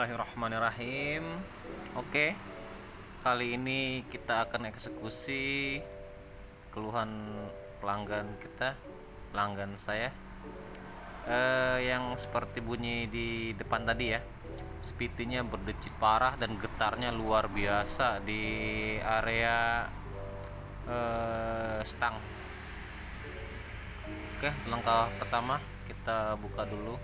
Bismillahirrahmanirrahim. Oke, kali ini kita akan eksekusi keluhan pelanggan saya, yang seperti bunyi di depan tadi ya. Speednya berdecit parah dan getarnya luar biasa di area stang. Oke, langkah pertama kita buka dulu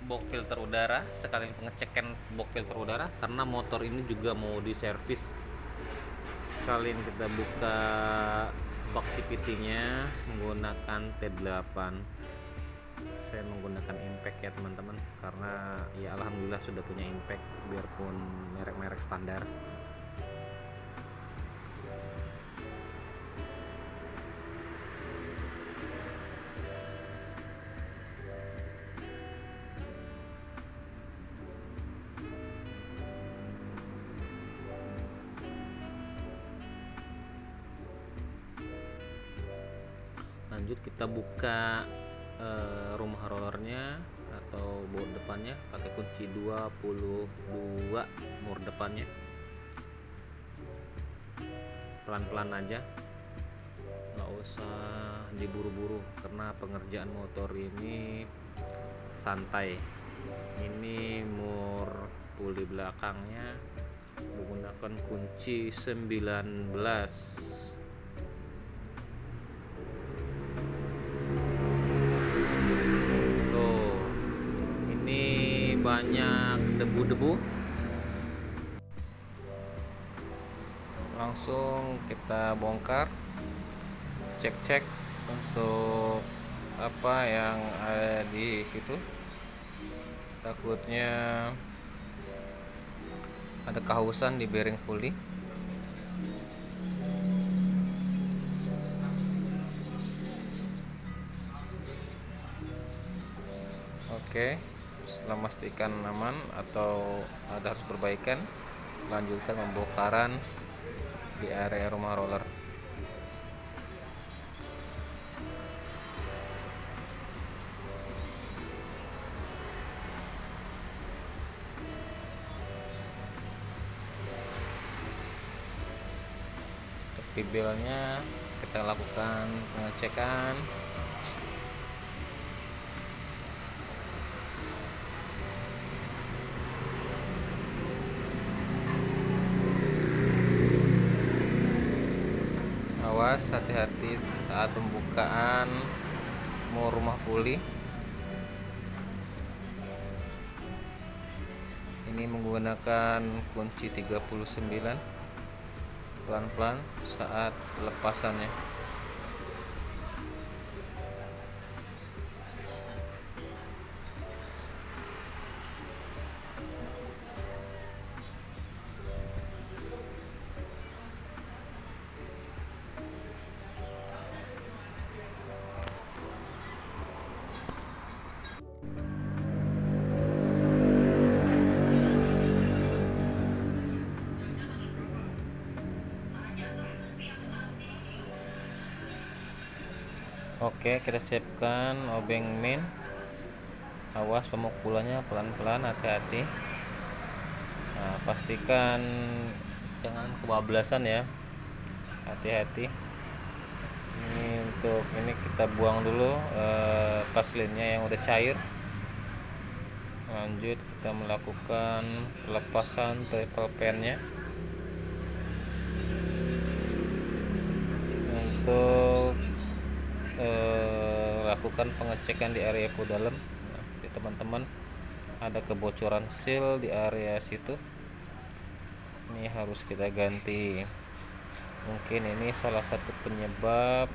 box filter udara, sekalian pengecekan box filter udara karena motor ini juga mau diservis. Sekalian kita buka box CVT-nya menggunakan T8. Saya menggunakan impact ya teman-teman, karena ya alhamdulillah sudah punya impact biarpun merek-merek standar. Lanjut kita buka rumah rollernya atau baut depannya pakai kunci 22 mur depannya. Pelan-pelan aja, nggak usah diburu-buru karena pengerjaan motor ini santai. Ini mur puli belakangnya menggunakan kunci 19. Banyak debu-debu, langsung kita bongkar, cek untuk apa yang ada di situ. Takutnya ada kehausan di bearing puli. Oke, setelah memastikan aman atau ada harus perbaikan, lanjutkan pembongkaran di area rumah roller. Tepi belnya kita lakukan pengecekan. Awas, hati-hati saat pembukaan mau rumah puli. Ini menggunakan kunci 39. Pelan-pelan saat pelepasannya. Oke, kita siapkan obeng main. Awas pemukulannya pelan-pelan, hati-hati. Nah, pastikan jangan kebablasan ya, hati-hati. Ini untuk ini kita buang dulu paslinnya yang udah cair. Lanjut kita melakukan pelepasan triple pannya. Untuk lakukan pengecekan di area po dalam. Nah, teman-teman ada kebocoran seal di area situ, ini harus kita ganti. Mungkin ini salah satu penyebab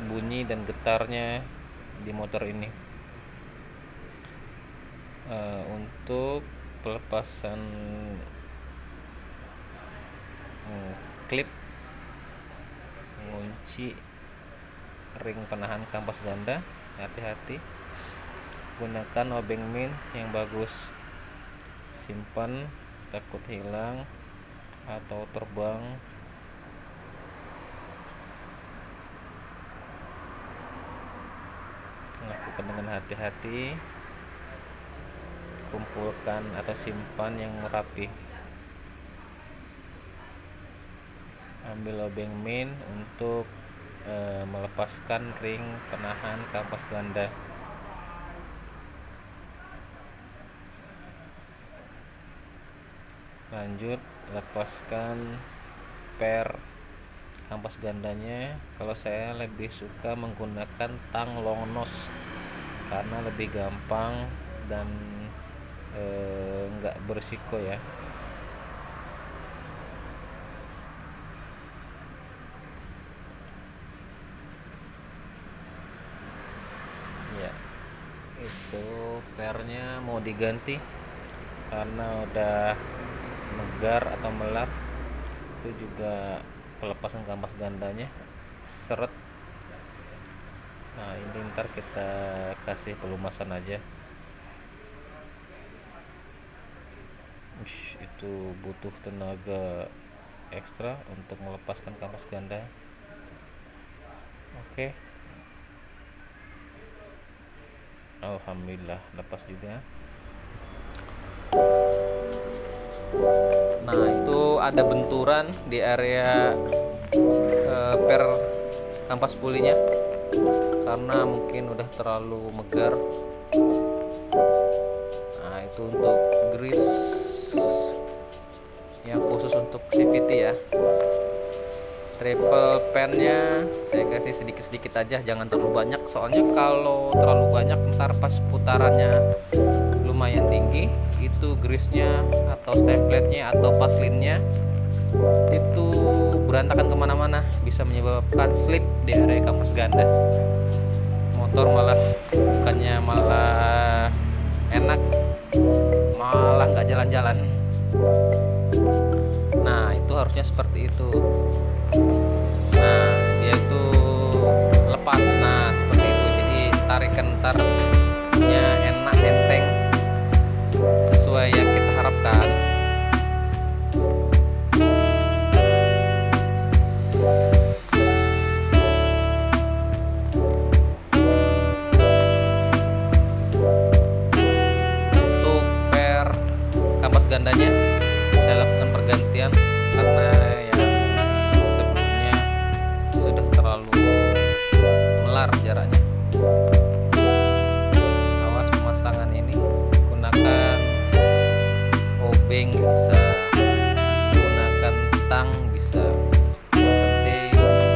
bunyi dan getarnya di motor ini. Untuk pelepasan klip mengunci ring penahan kampas ganda, hati-hati. Gunakan obeng min yang bagus, simpan, takut hilang atau terbang. Lakukan gunakan dengan hati-hati, kumpulkan atau simpan yang rapi. Ambil obeng min untuk melepaskan ring penahan kampas ganda. Lanjut lepaskan per kampas gandanya. Kalau saya lebih suka menggunakan tang long nose karena lebih gampang dan enggak berisiko ya. Ya, itu pernya mau diganti karena udah megar atau melap. Itu juga pelepasan kampas gandanya seret. Nah, ini ntar kita kasih pelumasan aja. Itu butuh tenaga ekstra untuk melepaskan kampas ganda. Oke. Alhamdulillah lepas juga. Nah, itu ada benturan di area per kampas pulinya karena mungkin udah terlalu megar. Nah, itu untuk grease yang khusus untuk CVT ya. Triple pennya saya kasih sedikit-sedikit aja, jangan terlalu banyak, soalnya kalau terlalu banyak ntar pas putarannya lumayan tinggi, itu grease-nya atau template-nya atau paslinnya itu berantakan kemana-mana, bisa menyebabkan slip di area kampas ganda. Motor bukannya malah enak, malah nggak jalan-jalan. Nah, itu harusnya seperti itu. Nah, dia itu lepas. Nah, seperti itu. Jadi tarikan tarnya enak, enteng, sesuai yang kita harapkan. Untuk per kampas gandanya saya lakukan pergantian karena yang sebelumnya sudah terlalu melar jaraknya. Awas pemasangan ini, gunakan obeng bisa, gunakan tang bisa, yang penting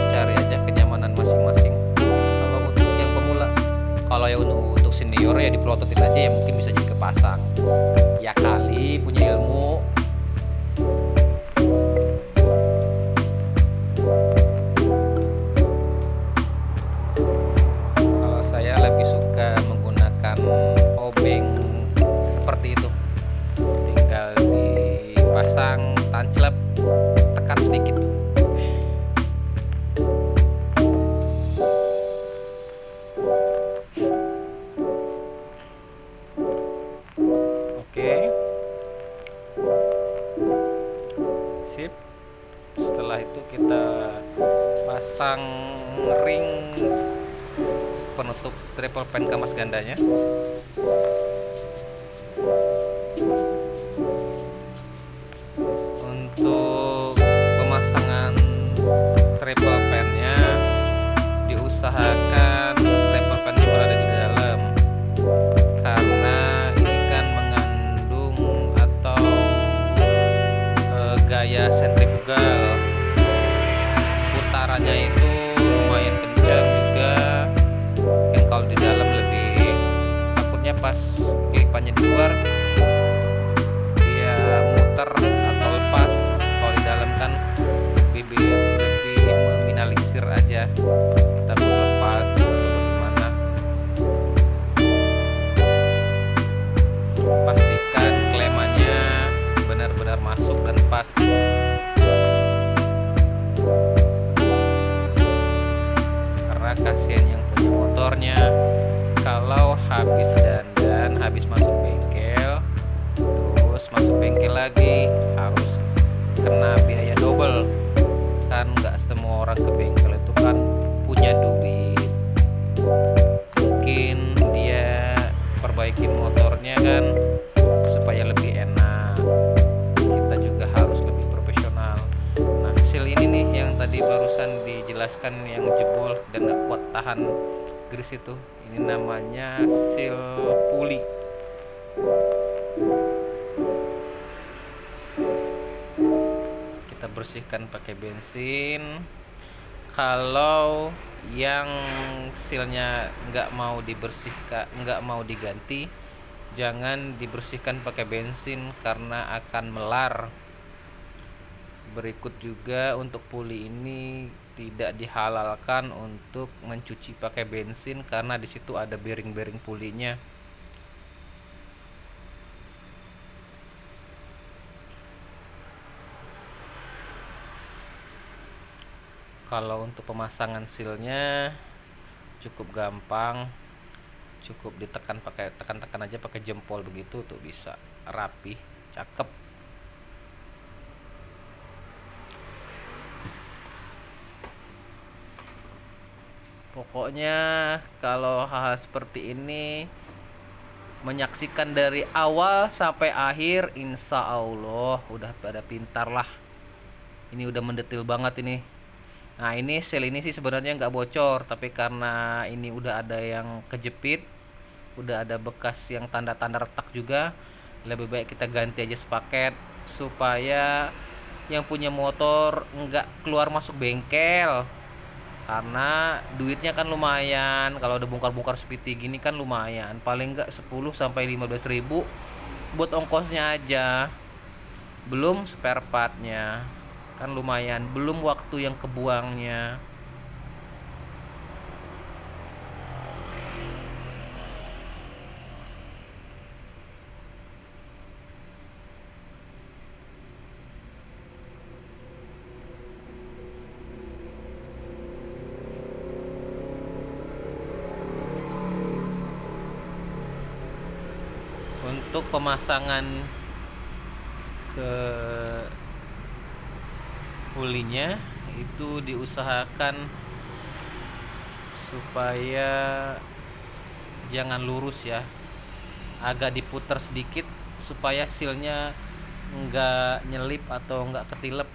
cari aja kenyamanan masing-masing. Kalau untuk yang pemula, kalau ya untuk senior ya dipelototin aja, ya mungkin bisa jadi kepasang ya, kali punya ilmu. Kalau saya lebih suka menggunakan obeng seperti itu, tinggal dipasang, tanclep, tekan sedikit. Oke, sip. Setelah itu kita pasang ring penutup triple pen kampas gandanya. Untuk pemasangan triple pennya diusahakan triple pennya berada di dalam, karena ini kan mengandung atau gaya sentrifugal, putarannya itu lumayan kencang juga. Mungkin kalau di dalam lebih, takutnya pas kelipannya di luar dia muter atau lepas. Kalau di dalam kan lebih meminimalisir aja, tapi lepas atau bagaimana. Pastikan klemannya benar-benar masuk dan pas. Karena kasihan yang punya motornya, kalau habis dandan, habis masuk bengkel, terus masuk bengkel lagi, harus kena biaya double. Kan nggak semua orang ke bengkel itu kan punya duit, mungkin perbaikin motornya kan supaya lebih enak, kita juga harus lebih profesional. Nah, seal ini nih yang tadi barusan dijelaskan yang jebol dan gak kuat tahan grease itu, ini namanya seal puli. Kita bersihkan pakai bensin. Kalau yang sealnya nggak mau dibersihkan, nggak mau diganti, jangan dibersihkan pakai bensin karena akan melar. Berikut juga untuk puli ini tidak dihalalkan untuk mencuci pakai bensin karena di situ ada bearing-bearing pulinya. Kalau untuk pemasangan sealnya cukup gampang, cukup ditekan pakai tekan-tekan aja pakai jempol begitu tuh bisa rapi, cakep. Pokoknya kalau hal seperti ini menyaksikan dari awal sampai akhir, insya Allah udah pada pintar lah. Ini udah mendetil banget ini. Nah, ini seal ini sih sebenarnya nggak bocor, tapi karena ini udah ada yang kejepit, udah ada bekas yang tanda-tanda retak juga, lebih baik kita ganti aja sepaket supaya yang punya motor nggak keluar masuk bengkel. Karena duitnya kan lumayan, kalau udah bongkar-bongkar seperti gini kan lumayan, paling nggak 10 sampai 15 ribu buat ongkosnya aja, belum spare partnya kan lumayan, belum waktu yang kebuangnya. Untuk pemasangan ke pulinya itu diusahakan supaya jangan lurus ya, agak diputar sedikit supaya sealnya nggak nyelip atau nggak ketilep.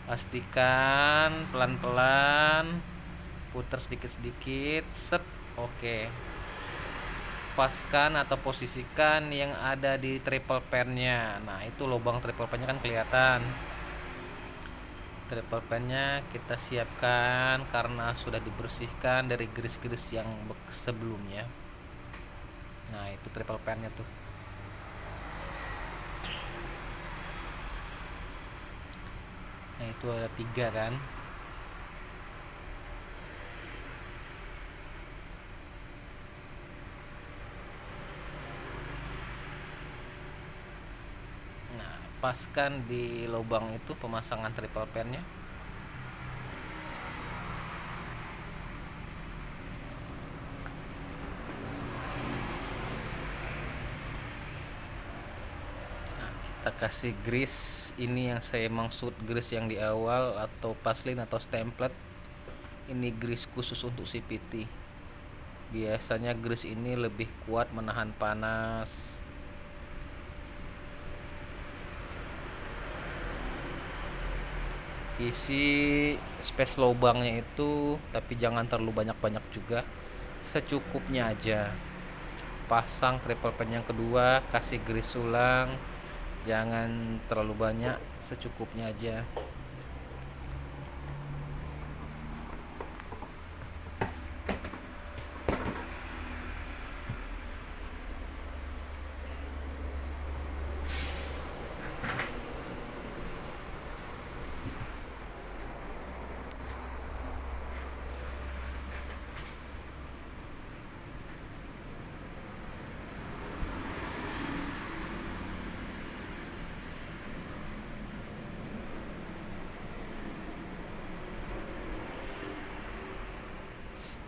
Pastikan pelan-pelan putar sedikit-sedikit, set, oke. Paskan atau posisikan yang ada di triple pan-nya. Nah, itu lubang triple pan-nya kan kelihatan. Triple pan-nya kita siapkan karena sudah dibersihkan dari grease-grease yang sebelumnya. Nah, itu triple pan-nya tuh. Nah, itu ada 3 kan. Nah, paskan di lubang itu pemasangan triple pan-nya. Kita kasih grease, ini yang saya maksud grease yang di awal atau paslin atau stemplet. Ini grease khusus untuk CVT. Biasanya grease ini lebih kuat menahan panas. Isi space lubangnya itu, tapi jangan terlalu banyak-banyak juga, secukupnya aja. Pasang triple pan yang kedua, kasih grease ulang, jangan terlalu banyak, secukupnya aja.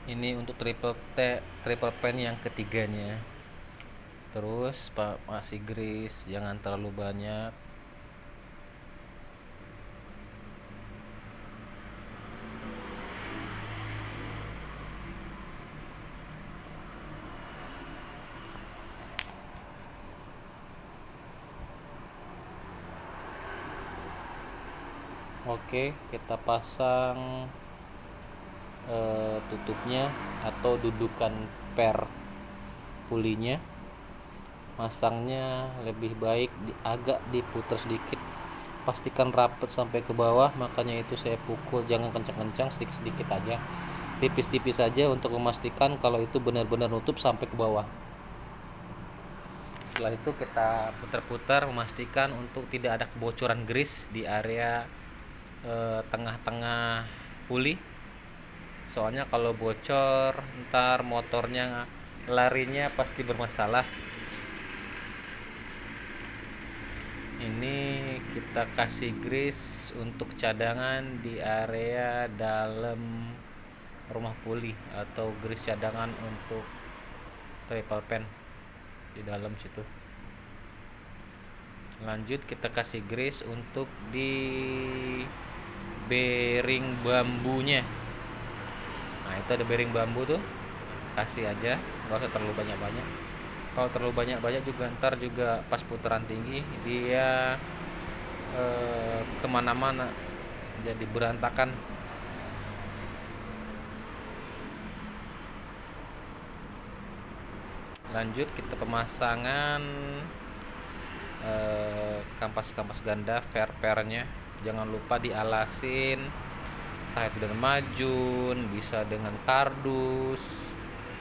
Ini untuk triple pan yang ketiganya. Terus masih grease, jangan terlalu banyak. Oke, kita pasang tutupnya atau dudukan per pulinya. Masangnya lebih baik agak diputar sedikit, pastikan rapet sampai ke bawah, makanya itu saya pukul, jangan kencang-kencang, sedikit-sedikit aja, tipis-tipis saja untuk memastikan kalau itu benar-benar nutup sampai ke bawah. Setelah itu kita putar-putar, memastikan untuk tidak ada kebocoran grease di area tengah-tengah puli. Soalnya kalau bocor ntar motornya larinya pasti bermasalah. Ini kita kasih grease untuk cadangan di area dalam rumah puli, atau grease cadangan untuk triple pan di dalam situ. Lanjut kita kasih grease untuk di bearing bambunya. Nah, itu ada bearing bambu tuh, kasih aja, nggak usah terlalu banyak-banyak. Kalau terlalu banyak-banyak juga ntar juga pas putaran tinggi dia kemana-mana, jadi berantakan. Lanjut kita pemasangan kampas-kampas ganda, fair-fairnya jangan lupa dialasin, entah itu dengan majun, bisa dengan kardus,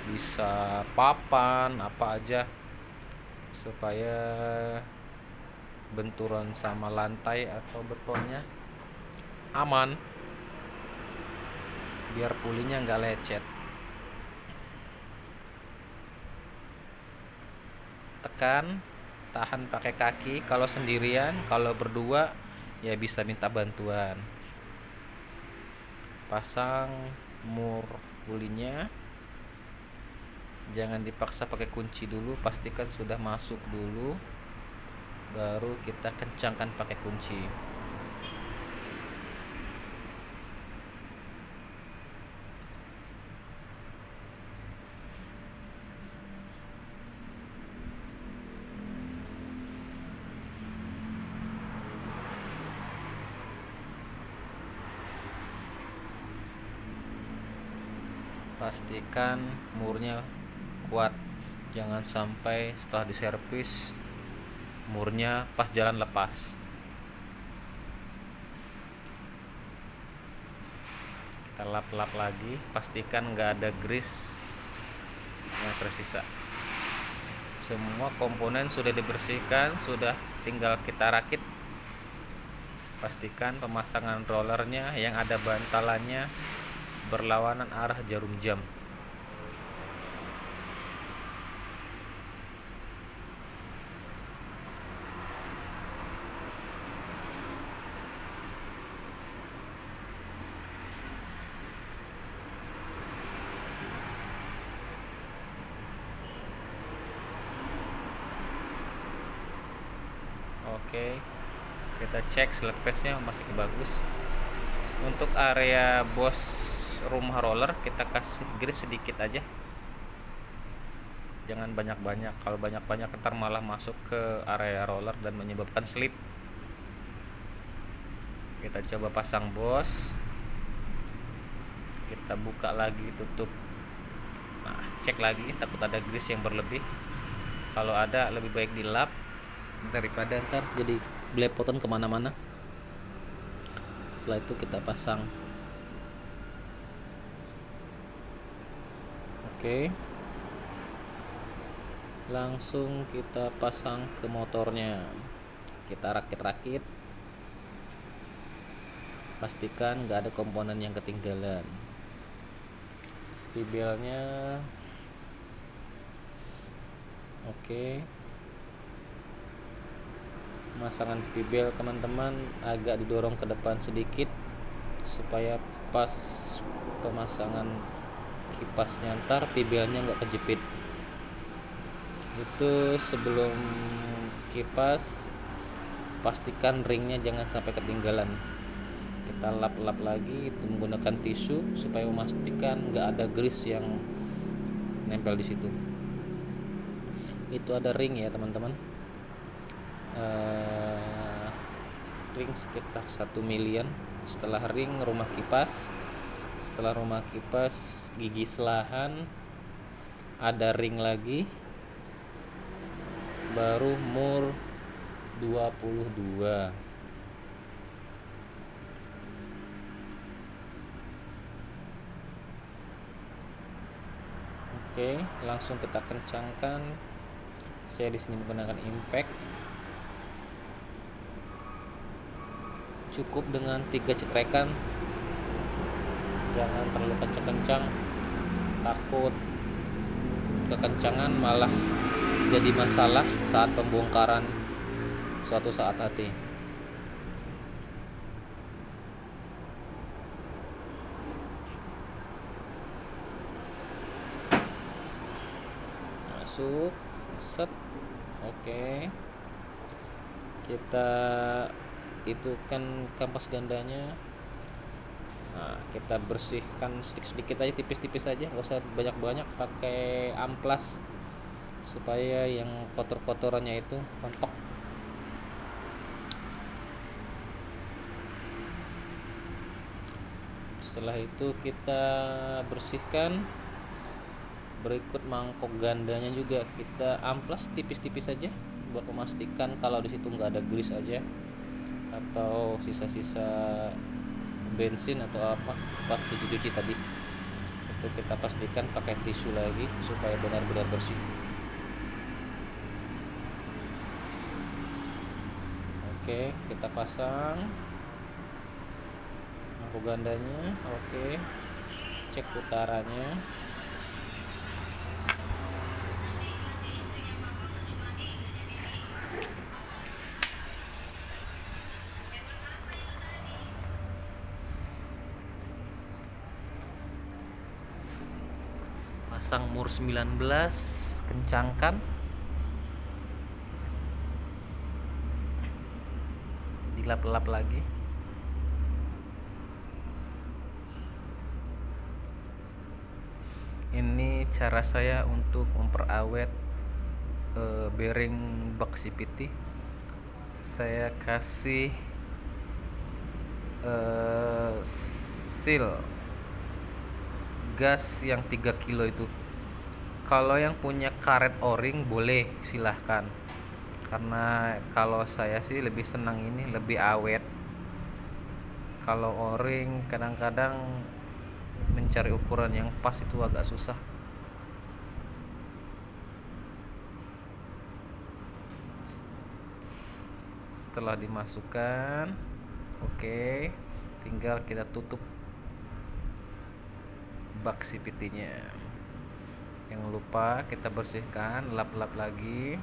bisa papan, apa aja, supaya benturan sama lantai atau betonnya aman, biar pulinya nggak lecet. Tekan, tahan pakai kaki kalau sendirian, kalau berdua ya bisa minta bantuan. Pasang mur pulinya, jangan dipaksa pakai kunci dulu, pastikan sudah masuk dulu, baru kita kencangkan pakai kunci. Pastikan murnya kuat, jangan sampai setelah diservis murnya pas jalan lepas. Kita lap-lap lagi, pastikan nggak ada grease yang tersisa. Semua komponen sudah dibersihkan, sudah tinggal kita rakit. Pastikan pemasangan rollernya yang ada bantalannya berlawanan arah jarum jam. Oke, kita cek slot pace-nya masih bagus. Untuk area bos rumah roller kita kasih grease sedikit aja, jangan banyak-banyak. Kalau banyak-banyak ntar malah masuk ke area roller dan menyebabkan slip. Kita coba pasang bos, kita buka lagi, tutup. Nah, cek lagi, takut ada grease yang berlebih. Kalau ada, lebih baik dilap daripada ntar jadi belepotan kemana-mana. Setelah itu kita pasang. Oke, langsung kita pasang ke motornya. Kita rakit-rakit, pastikan nggak ada komponen yang ketinggalan. Pibelnya oke. Pemasangan pibel teman-teman agak didorong ke depan sedikit supaya pas pemasangan kipasnya ntar pibelnya nggak kejepit. Itu sebelum kipas pastikan ringnya jangan sampai ketinggalan. Kita lap-lap lagi itu menggunakan tisu supaya memastikan nggak ada grease yang nempel di situ. Itu ada ring ya teman-teman. ring sekitar 1 milian. Setelah ring rumah kipas gigi selahan, ada ring lagi, baru mur 22. Oke, langsung kita kencangkan. Saya di sini menggunakan impact. Cukup dengan 3 cekrekan. Jangan terlalu kencang-kencang. Takut kekencangan malah jadi masalah saat pembongkaran suatu saat nanti. Masuk, set. Oke, kita itu kan kampas gandanya. Nah, kita bersihkan sedikit-sedikit aja, tipis-tipis aja, nggak usah banyak-banyak, pakai amplas supaya yang kotor-kotorannya itu rontok. Setelah itu kita bersihkan. Berikut mangkok gandanya juga kita amplas tipis-tipis aja buat memastikan kalau di situ nggak ada grease aja atau sisa-sisa bensin atau apa pas cuci tadi. Itu kita pastikan pakai tisu lagi supaya benar-benar bersih. Oke, kita pasang mangkok gandanya. Oke, cek putarannya. Pasang mur 19, kencangkan, dilap-lap lagi. Ini cara saya untuk memperawet bearing bak CVT. Saya kasih seal gas yang 3 kilo itu. Kalau yang punya karet o-ring boleh, silahkan. Karena kalau saya sih lebih senang ini, lebih awet. Kalau o-ring kadang-kadang mencari ukuran yang pas itu agak susah. Setelah dimasukkan, oke, tinggal kita tutup bak CVT-nya. Yang lupa kita bersihkan, lap-lap lagi.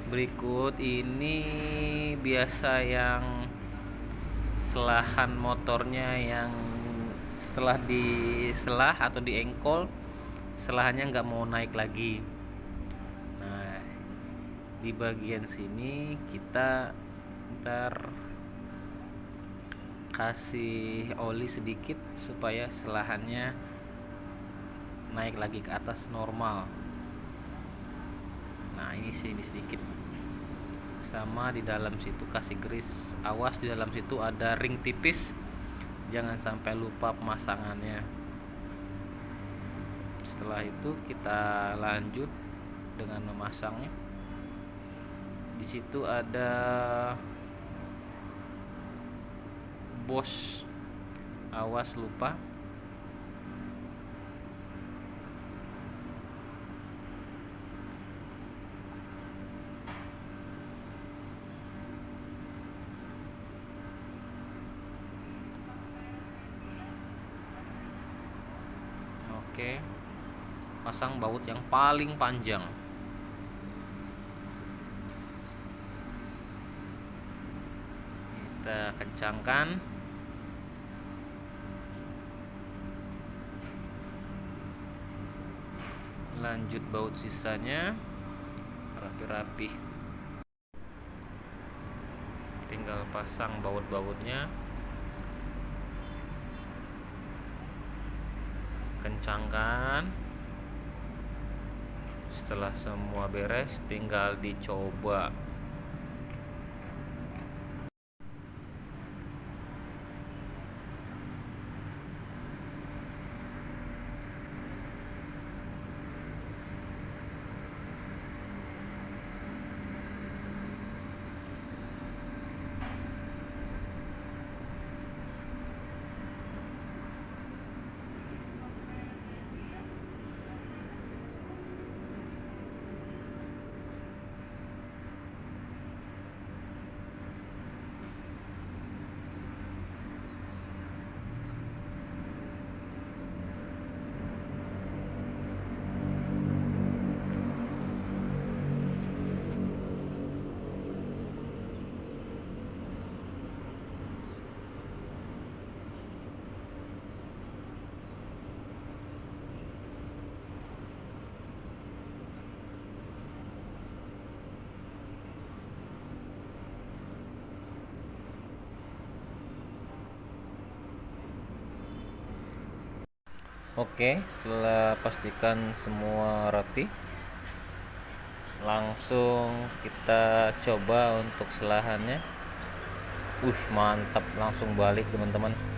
Berikut ini biasa yang selahan motornya yang setelah diselah atau diengkol, selahannya nggak mau naik lagi. Nah, di bagian sini kita ntar kasih oli sedikit supaya selahannya naik lagi ke atas normal. Nah, ini sini sedikit. Sama di dalam situ kasih grease. Awas, di dalam situ ada ring tipis, jangan sampai lupa pemasangannya. Setelah itu kita lanjut dengan memasangnya. Di situ ada bos, awas lupa. Oke, pasang baut yang paling panjang. Kita kencangkan. Lanjut baut sisanya, rapi-rapi. Tinggal pasang baut-bautnya. Kencangkan Setelah semua beres, tinggal dicoba. Oke, setelah pastikan semua rapi, langsung kita coba untuk selahannya. Mantap, langsung balik teman-teman.